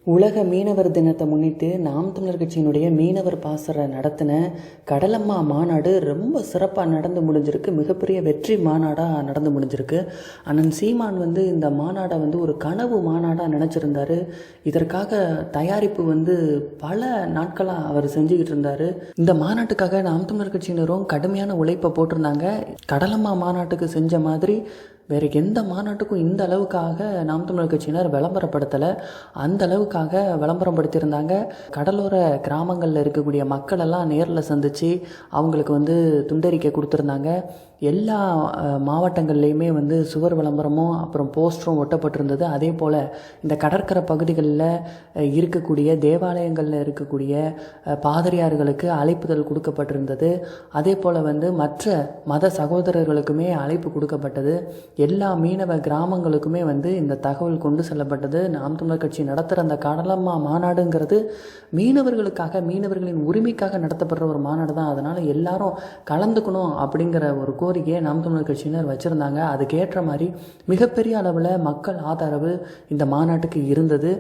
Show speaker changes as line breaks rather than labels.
உலக மீனவர் தினத்தை முன்னிட்டு நாம் தமிழர் கட்சியினுடைய மீனவர் பாசறை நடத்தின கடலம்மா மாநாடு ரொம்ப சிறப்பாக நடந்து முடிஞ்சிருக்கு. மிகப்பெரிய வெற்றி மாநாடாக நடந்து முடிஞ்சிருக்கு. அண்ணன் சீமான் இந்த மாநாடை ஒரு கனவு மாநாடாக நினச்சிருந்தார். இதற்காக தயாரிப்பு பல நாட்களாக அவர் செஞ்சுக்கிட்டு இருந்தார். இந்த மாநாட்டுக்காக நாம் தமிழர் கட்சியினரும் கடுமையான உழைப்பை போட்டிருந்தாங்க. கடலம்மா மாநாட்டுக்கு செஞ்ச மாதிரி வேறு எந்த மாநாட்டுக்கும் இந்த அளவுக்காக நாம் தமிழர் கட்சியினர் விளம்பரப்படுத்தலை. அந்த அளவுக்காக விளம்பரப்படுத்தியிருந்தாங்க. கடலோர கிராமங்களில் இருக்கக்கூடிய மக்களெல்லாம் நேரில் சந்தித்து அவங்களுக்கு துண்டறிக்கை கொடுத்துருந்தாங்க. எல்லா மாவட்டங்கள்லேயுமே சுவர் விளம்பரமும் அப்புறம் போஸ்டரும் ஒட்டப்பட்டிருந்தது. அதே போல் இந்த கடற்கரை பகுதிகளில் இருக்கக்கூடிய தேவாலயங்களில் இருக்கக்கூடிய பாதிரியார்களுக்கு அழைப்புதல் கொடுக்கப்பட்டிருந்தது. அதே போல் மற்ற மத சகோதரர்களுக்குமே அழைப்பு கொடுக்கப்பட்டது. எல்லா மீனவ கிராமங்களுக்குமே இந்த தகவல் கொண்டு செல்லப்பட்டது. நாம் தமிழர் கட்சி நடத்துகிற அந்த கடலம்மா மாநாடுங்கிறது மீனவர்களுக்காக, மீனவர்களின் உரிமைக்காக நடத்தப்படுற ஒரு மாநாடு தான். அதனால் எல்லாரும் கலந்துக்கணும் அப்படிங்கிற ஒரு கோரிக்கையை நாம் தமிழர் கட்சியினர் வச்சுருந்தாங்க. அதுக்கேற்ற மாதிரி மிகப்பெரிய அளவில் மக்கள் ஆதரவு இந்த மாநாட்டுக்கு இருந்தது.